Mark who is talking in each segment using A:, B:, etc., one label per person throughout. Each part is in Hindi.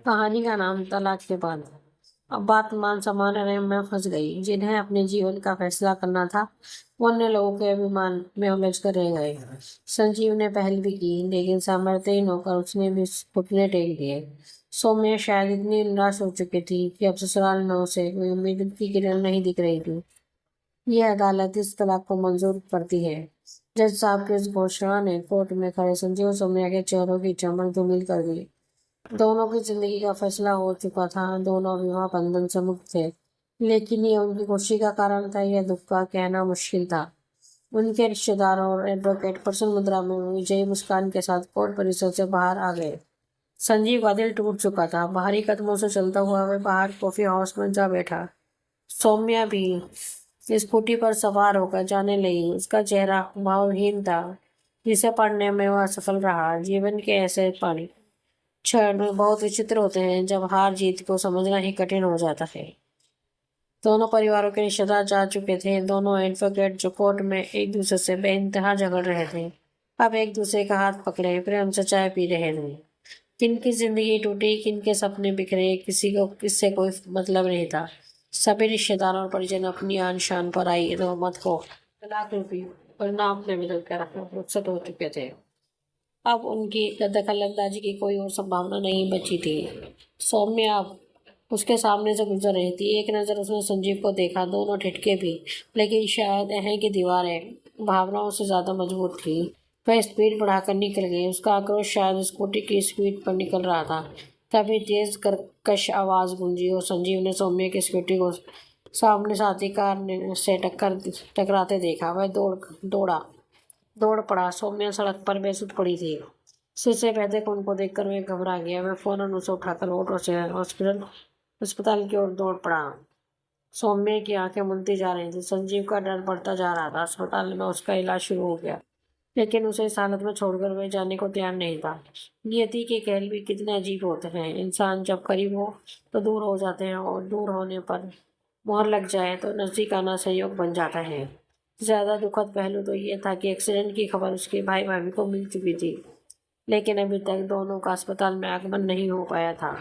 A: कहानी का नाम तलाक के बाद। अब बात मान सम्मान में फंस गई। जिन्हें अपने जीवन का फैसला करना था वो अन्य लोगों के अभिमान में उलझ कर रह गए। संजीव ने पहल भी की, लेकिन सामर्थ्यहीन होकर उसने भी घुटने टेक दिए। सौम्या शायद इतनी निराश हो चुकी थी कि अब ससुराल में उसे कोई उम्मीद की किरण नहीं दिख रही थी। यह अदालत इस तलाक को मंजूर करती है। जज साहब की इस घोषणा ने कोर्ट में खड़े संजीव और सौम्या के चेहरों की चमक धूमिल कर दी। दोनों की जिंदगी का फैसला हो चुका था, दोनों विवाह बंधन से मुक्त थे। लेकिन ये उनकी खुशी का कारण था, यह दुख का कहना मुश्किल था। उनके रिश्तेदार और एडवोकेट प्रसन्न मुद्रा में विजयी मुस्कान के साथ कोर्ट परिसर से बाहर आ गए। संजीव का दिल टूट चुका था। भारी कदमों से चलता हुआ वह बाहर कॉफी हाउस में जा बैठा। सौम्या भी स्कूटी पर सवार होकर जाने लगी। उसका चेहरा भावहीन था, जिसे पढ़ने में वह असफल रहा। जीवन के ऐसे पानी क्षण बहुत विचित्र होते हैं जब हार जीत को समझना ही कठिन हो जाता है। दोनों परिवारों के रिश्तेदार जा चुके थे। दोनों एडवोकेट जो कोर्ट में एक दूसरे से बेइंतहा झगड़ रहे थे, अब एक दूसरे का हाथ पकड़े प्रेम से चाय पी रहे थे। किनकी जिंदगी टूटी, किनके सपने बिखरे, किसी को किससे कोई मतलब नहीं था। सभी रिश्तेदार और परिजन अपनी आन शान पर आई रहमत को तलाक रूपी परिणाम में बदल कर रुखसत हो चुके थे। अब उनकी दखलंदाजी की कोई और संभावना नहीं बची थी। सौम्या अब उसके सामने से गुजर रही थी। एक नज़र उसने संजीव को देखा, दोनों ठिठके भी, लेकिन शायद अहं की दीवारें भावनाओं से ज्यादा मजबूत थी। वह स्पीड बढ़ाकर निकल गई। उसका आक्रोश शायद स्कूटी की स्पीड पर निकल रहा था। तभी तेज कर्कश आवाज गूंजी और संजीव ने सौम्या की स्कूटी को सामने साथी कार से टकराते देखा। वह दौड़ पड़ा। सौम्या सड़क पर बेसुध पड़ी थी। सिर से बहते खून को देखकर वह घबरा गया। वह फौरन उसे उठाकर ऑटो से अस्पताल की ओर दौड़ पड़ा। सौम्या की आंखें मुनती जा रही थी। संजीव का डर बढ़ता जा रहा था। अस्पताल में उसका इलाज शुरू हो गया, लेकिन उसे इस हालत में छोड़कर वह जाने को तैयार नहीं था। नियति के खेल भी कितने अजीब होते हैं। इंसान जब करीब हो तो दूर हो जाते हैं, और दूर होने पर मोहर लग जाए तो नजदीक आना संयोग बन जाता है। ज्यादा दुखद पहलू तो ये था कि एक्सीडेंट की खबर उसके भाई भाभी को मिल चुकी थी, लेकिन अभी तक दोनों का अस्पताल में आगमन नहीं हो पाया था।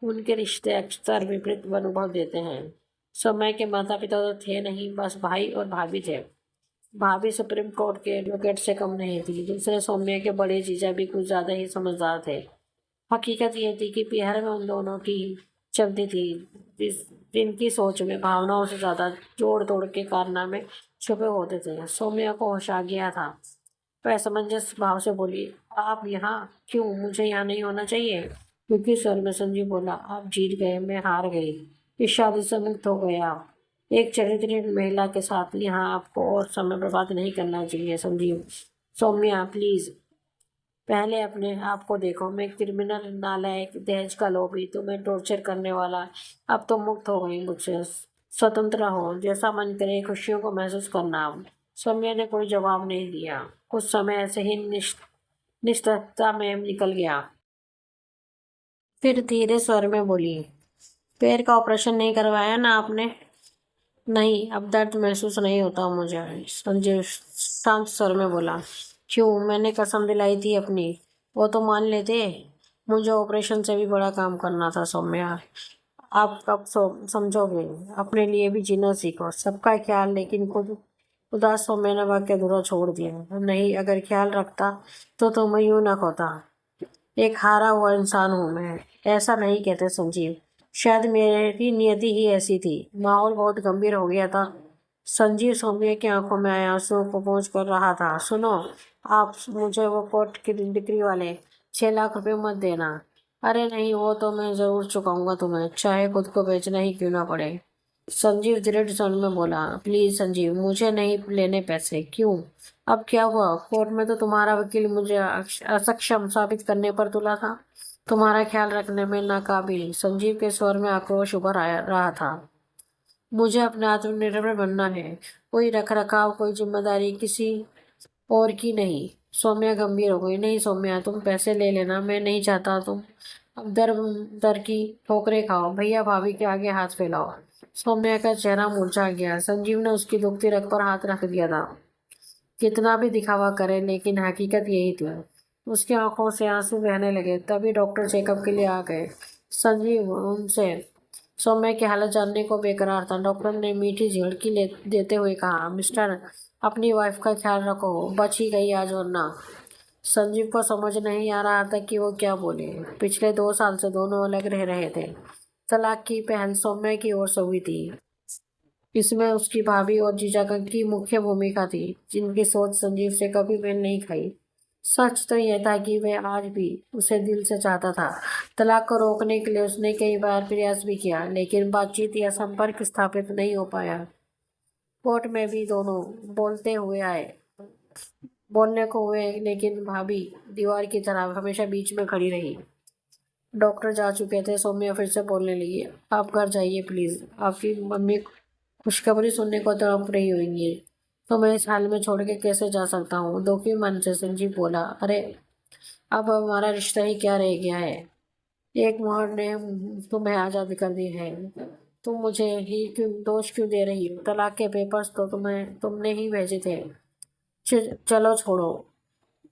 A: उनके रिश्ते अक्सर विपरीत अनुभव देते हैं। समय के माता पिता तो थे नहीं, बस भाई और भाभी थे। भाभी सुप्रीम कोर्ट के एडवोकेट से कम नहीं थी। दूसरे सौम्या के बड़े जीजा भी कुछ ज्यादा ही समझदार थे। हकीकत ये थी कि पीहर में उन दोनों की चलती थी, जिनकी सोच में भावनाओं से ज्यादा जोड़ तोड़ के कारनामे छुपे होते थे। सौम्या को होश आ गया था। वह असमंजस भाव से बोली, आप यहाँ क्यों? मुझे यहाँ नहीं होना चाहिए। क्योंकि स्वर में संजीव बोला, आप जीत गए, मैं हार गई। इस शादी से मुक्त हो गया। एक चरित्रहीन महिला के साथ यहाँ आपको और समय बर्बाद नहीं करना चाहिए संजीव। सौम्या प्लीज, पहले अपने आप को देखो। मैं क्रिमिनल, नालायक, दहेज का लोभी, तुम्हें टॉर्चर करने वाला। अब तो मुक्त हो गई मुझसे। स्वतंत्र हो, जैसा मन करे खुशियों को महसूस करना। सौम्या ने कोई जवाब नहीं दिया। कुछ समय ऐसे ही निस्तब्धता में निकल गया। फिर धीरे स्वर में बोली, पैर का ऑपरेशन नहीं करवाया ना आपने? नहीं, अब दर्द महसूस नहीं होता मुझे, संजय शांत स्वर में बोला। क्यों? मैंने कसम दिलाई थी अपनी, वो तो मान लेते। मुझे ऑपरेशन से भी बड़ा काम करना था सौम्या। आप कब समझोगे? अपने लिए भी जीना सीखो, सबका ख्याल, लेकिन खुद उदास सौम्या ने वाक्य अधूरा छोड़ दिया। नहीं, अगर ख्याल रखता तो मैं यूं ना खोता। एक हारा हुआ इंसान हूं मैं, ऐसा नहीं कहते संजीव। शायद मेरी नियति ही ऐसी थी। माहौल बहुत गंभीर हो गया था। संजीव सौम्या की आंखों में आंसुओं को पोंछ कर रहा था। सुनो, आप मुझे वो कोर्ट की बिक्री वाले 6 लाख रुपए मत देना। अरे नहीं, वो तो मैं जरूर चुकाऊंगा तुम्हें, चाहे खुद को बेचना ही क्यों ना पड़े। संजीव दृढ़ स्वर में बोला, प्लीज संजीव, मुझे नहीं लेने पैसे। क्यों? अब क्या हुआ? कोर्ट में तो तुम्हारा वकील मुझे असक्षम साबित करने पर तुला था, तुम्हारा ख्याल रखने में नाकाबिल। संजीव के स्वर में आक्रोश उभर आ रहा था। मुझे अपने आत्मनिर्भर बनना है, कोई रख रखाव, कोई जिम्मेदारी किसी और की नहीं। सौम्या गंभीर हो गई। नहीं सौम्या, तुम पैसे ले लेना, मैं नहीं चाहता तुम अब दर दर की ठोकरें खाओ। भैया भाभी के आगे हाथ फैलाओ। सौम्या का चेहरा मुरझा गया। संजीव ने उसकी दुखती रग पर हाथ रख दिया था। कितना भी दिखावा करे, लेकिन हकीकत यही थी। उसकी आंखों से आंसू बहने लगे। तभी डॉक्टर चेकअप के लिए आ गए। संजीव उनसे सौम्य की हालत जानने को बेकरार था। डॉक्टर ने मीठी झिड़की देते हुए कहा, मिस्टर, अपनी वाइफ का ख्याल रखो, बच ही गई आज वरना। संजीव को समझ नहीं आ रहा था कि वो क्या बोले। पिछले 2 साल से दोनों अलग रह रहे थे। तलाक की पहल सौम्य की ओर से हुई थी। इसमें उसकी भाभी और जीजा की मुख्य भूमिका थी, जिनकी सोच संजीव से कभी मेल नहीं खाई। सच तो यह था कि वह आज भी उसे दिल से चाहता था। तलाक को रोकने के लिए उसने कई बार प्रयास भी किया, लेकिन बातचीत या संपर्क स्थापित नहीं हो पाया। कोर्ट में भी दोनों बोलने को हुए, लेकिन भाभी दीवार की तरह हमेशा बीच में खड़ी रही। डॉक्टर जा चुके थे। सौम्या फिर से बोलने लगी, आप घर जाइए प्लीज। आपकी मम्मी खुशखबरी सुनने को तड़प रही होंगी, तो मैं इस हाल में छोड़ के कैसे जा सकता हूँ। दुखी मन से संजीव बोला, अरे अब हमारा रिश्ता ही क्या रह गया है। एक मोहर ने तुम्हें आज़ाद कर दी है। तुम मुझे ही दोष क्यों दे रही हो। तलाक के पेपर्स तो तुमने ही भेजे थे। चलो छोड़ो,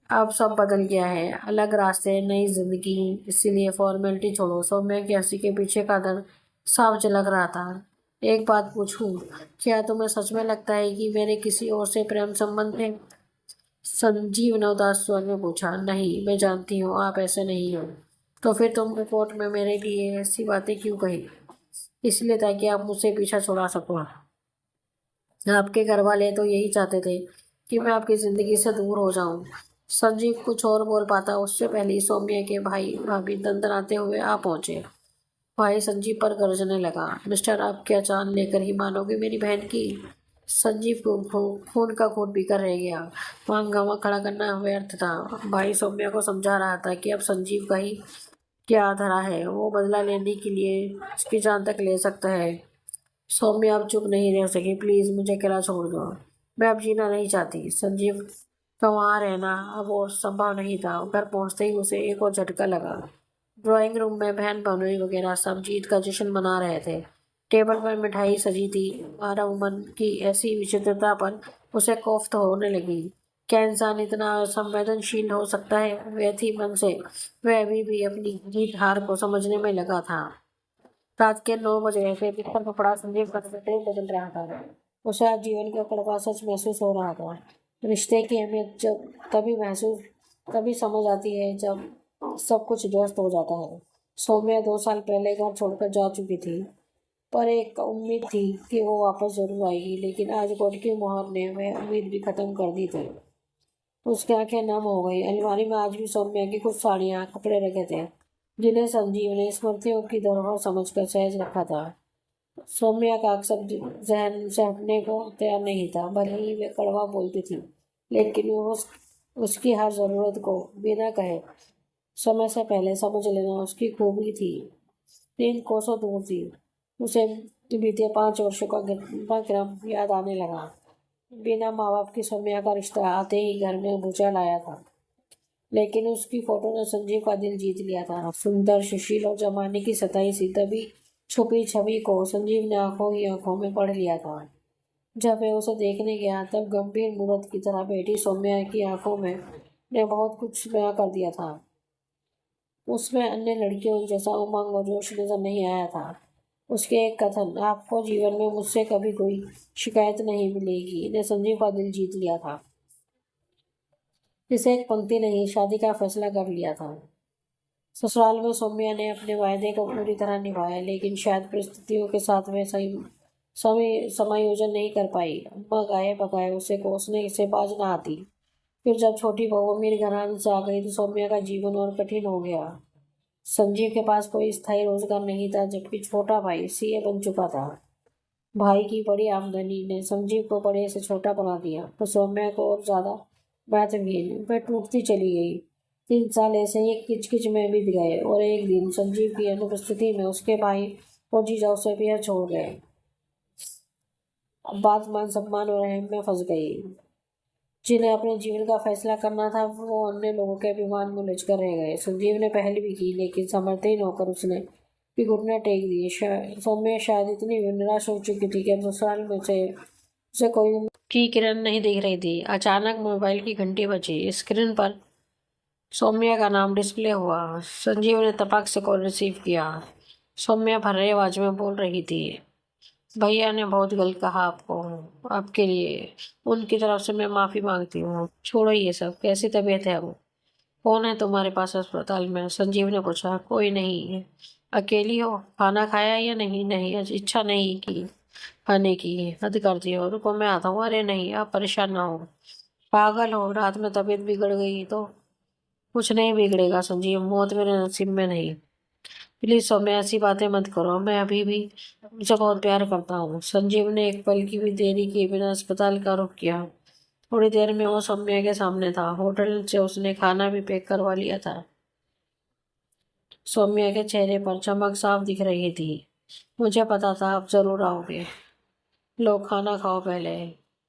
A: अब सब बदल गया है, अलग रास्ते, नई जिंदगी, इसीलिए फॉर्मेलिटी छोड़ो। सौम्या की हंसी के पीछे का दर्द साफ झलक रहा था। एक बात पूछूं, क्या तुम्हें सच में लगता है कि मेरे किसी और से प्रेम संबंध है। संजीव ने उदास स्वर में पूछा, नहीं, मैं जानती हूँ आप ऐसे नहीं हो। तो फिर तुम रिपोर्ट में मेरे लिए ऐसी बातें क्यों कही। इसलिए ताकि आप मुझसे पीछा छुड़ा सको। आपके घर वाले तो यही चाहते थे कि मैं आपकी जिंदगी से दूर हो जाऊं। संजीव कुछ और बोल पाता उससे पहले ही सौम्या के भाई भाभी दंदनाते हुए आ पहुंचे। भाई संजीव पर गरजने लगा, मिस्टर, आप क्या जान लेकर ही मानोगे मेरी बहन की। संजीव को खून का घूंट पीकर रह गया। वहां हंगामा खड़ा करना व्यर्थ था। भाई सौम्या को समझा रहा था कि अब संजीव का ही क्या धरा है। वो बदला लेने के लिए उसकी जान तक ले सकता है। सौम्या अब चुप नहीं रह सकी, प्लीज मुझे अकेला छोड़ दो, मैं अब जीना नहीं चाहती। संजीव का वहाँ रहना अब और संभव नहीं था। घर पहुंचते ही उसे एक और झटका लगा। ड्राइंग रूम में बहन भाई वगैरह सब जीत का जश्न मना रहे थे। टेबल पर मिठाई सजी थी। मारव मन की ऐसी विचित्रता पर उसे कोफ्त होने लगी। क्या इंसान इतना संवेदनशील हो सकता है। वह थी मन से वह अभी भी अपनी जीत हार को समझने में लगा था। रात के 9 बज गए थे। बिस्तर पर पड़ा संजीव का तबीयत बदल रहा था। उसे आज जीवन का कड़वा सच महसूस हो रहा था। रिश्ते की अहमियत तभी समझ आती है जब सब कुछ ध्वस्त हो जाता है। सौम्या 2 साल पहले घर छोड़कर जा चुकी थी, पर एक उम्मीद थी कि वो वापस जरूर आएगी, लेकिन आज कोर्ट की मोहर ने वह उम्मीद भी खत्म कर दी थी। उसकी आंखें नम हो गई। अलमारी में आज भी सौम्या की कुछ साड़ियाँ, कपड़े रखे थे, जिन्हें संजीव ने स्मृतियों की धरोहर समझकर सहज रखा था। सौम्या का अक्सर जहन से हटने को तैयार नहीं था। भले ही वे कड़वा बोलती थी, लेकिन वो उसकी हर जरूरत को बिना कहे समय से पहले समझ लेना उसकी खूबी थी। 3 कोसों दूर थी। उसे बीते 5 वर्षों का घटनाक्रम याद आने लगा। बिना माँ बाप की सौम्या का रिश्ता आते ही घर में भूचाल आया था, लेकिन उसकी फोटो ने संजीव का दिल जीत लिया था। सुंदर, सुशील और जमाने की सताई सी तभी छुपी छवि को संजीव ने आंखों ही आंखों में पढ़ लिया था। जब वह उसे देखने गया तब गंभीर मूर्त की तरह बैठी सौम्या की आंखों में ने बहुत कुछ बयां कर दिया था। उसमें अन्य लड़कियों जैसा उमंग और जोश नजर नहीं आया था। उसके एक कथन, आपको जीवन में मुझसे कभी कोई शिकायत नहीं मिलेगी, ने संजीव का दिल जीत लिया था। इसे एक पंक्ति नहीं, शादी का फैसला कर लिया था। ससुराल में सौम्या ने अपने वायदे को पूरी तरह निभाया, लेकिन शायद परिस्थितियों के साथ वे सही समायोजन नहीं कर पाई। अम्मा गाये बगाए उसे कोसने से बाज न आती। फिर जब छोटी बहू अमीर घराने से आ गई तो सौम्या का जीवन और कठिन हो गया। संजीव के पास कोई स्थायी रोजगार नहीं था, जबकि छोटा भाई सीए बन चुका था। भाई की बड़ी आमदनी ने संजीव को बड़े से छोटा बना दिया, तो सौम्या को और ज्यादा महत्वहीन। वह टूटती चली गई। 3 साल ऐसे ही किचकिच में बीत गए और एक दिन संजीव की अनुपस्थिति में उसके भाई और जीजा उसे बेहद छोड़ गए। अब बात मान सम्मान और अहम में फंस गई। जिन्हें अपने जीवन का फैसला करना था वो अन्य लोगों के अभिमान में उलझ कर रह गए। संजीव ने पहल भी की, लेकिन समर्थहीन होकर उसने भी घुटने टेक दिए। सौम्या शायद इतनी निराश हो चुकी थी कि अब ससुराल में से उसे कोई की किरण नहीं दिख रही थी। अचानक मोबाइल की घंटी बजी। स्क्रीन पर सौम्या का नाम डिस्प्ले हुआ। संजीव ने तपक से कॉल रिसीव किया। सौम्या भर्रे आवाज में बोल रही थी। भैया ने बहुत गलत कहा आपको, आपके लिए उनकी तरफ से मैं माफी मांगती हूँ। छोड़ो ये सब, कैसी तबीयत है अब? कौन है तुम्हारे पास अस्पताल में? संजीव ने पूछा। कोई नहीं है। अकेली हो? खाना खाया या नहीं? नहीं, आज इच्छा नहीं की खाने की। हद कर दी हो। रुको मैं आता हूँ। अरे नहीं, आप परेशान ना हो। पागल हो? रात में तबीयत बिगड़ गई तो? कुछ नहीं बिगड़ेगा संजीव, मौत मेरे नसीब में नहीं। प्लीज सौम्या ऐसी बातें मत करो, मैं अभी भी तुमसे बहुत प्यार करता हूँ। संजीव ने एक पल की भी देरी किए बिना अस्पताल का रुख किया। थोड़ी देर में वो सौम्या के सामने था। होटल से उसने खाना भी पैक करवा लिया था। सौम्या के चेहरे पर चमक साफ दिख रही थी। मुझे पता था आप जरूर आओगे। लो खाना खाओ पहले।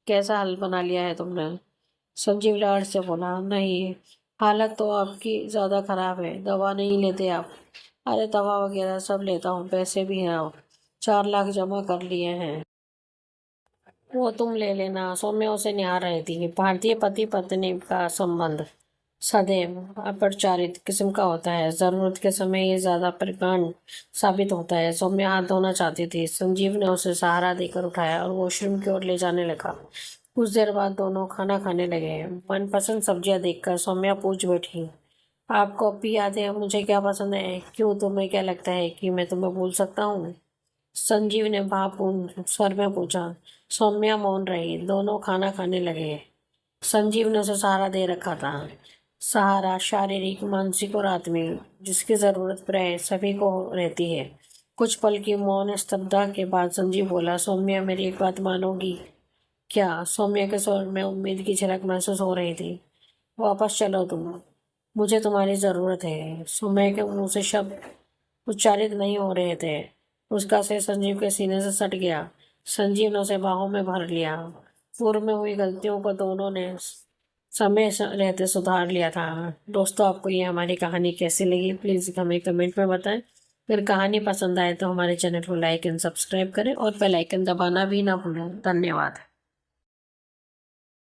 A: कैसा हल बना लिया है तुमने? संजीव लाड से बोला। नहीं, हालत तो आपकी ज़्यादा खराब है। दवा नहीं लेते आप? अरे दवा वगैरह सब लेता हूँ, पैसे भी हैं। आप 4 लाख जमा कर लिए हैं। वो तुम ले लेना। सौम्या उसे निहार रही थी। भारतीय पति पत्नी का संबंध सदैव अपरिचारित किस्म का होता है। जरूरत के समय ये ज्यादा प्रकांड साबित होता है। सौम्या हाथ धोना चाहती थी। संजीव ने उसे सहारा देकर उठाया और वॉशरूम की ओर ले जाने लगा। कुछ देर बाद दोनों खाना खाने लगे। मनपसंद सब्जियां देखकर सौम्या पूछ बैठी। आपको अब भी याद है मुझे क्या पसंद है? क्यों, तुम्हें क्या लगता है कि मैं तुम्हें भूल सकता हूँ? संजीव ने भावपूर्ण स्वर में पूछा। सौम्या मौन रही। दोनों खाना खाने लगे। संजीव ने उसे सहारा दे रखा था। सहारा शारीरिक, मानसिक और आत्मिक, जिसकी जरूरत प्राय सभी को रहती है। कुछ पल की मौन स्तब्धता के बाद संजीव बोला। सौम्या मेरी एक बात मानोगी क्या? सौम्या के स्वर में उम्मीद की झलक महसूस हो रही थी। वापस चलो तुम, मुझे तुम्हारी जरूरत है। सौम्या के मुंह से शब्द उच्चारित नहीं हो रहे थे। उसका सिर संजीव के सीने से सट गया। संजीव ने उसे बाहों में भर लिया। पूर्व में हुई गलतियों को दोनों ने रहते सुधार लिया था। दोस्तों, आपको ये हमारी कहानी कैसी लगी प्लीज़ हमें कमेंट में बताएं। अगर कहानी पसंद आए तो हमारे चैनल को लाइक एंड सब्सक्राइब करें और बेल आइकन दबाना भी ना भूलें। धन्यवाद।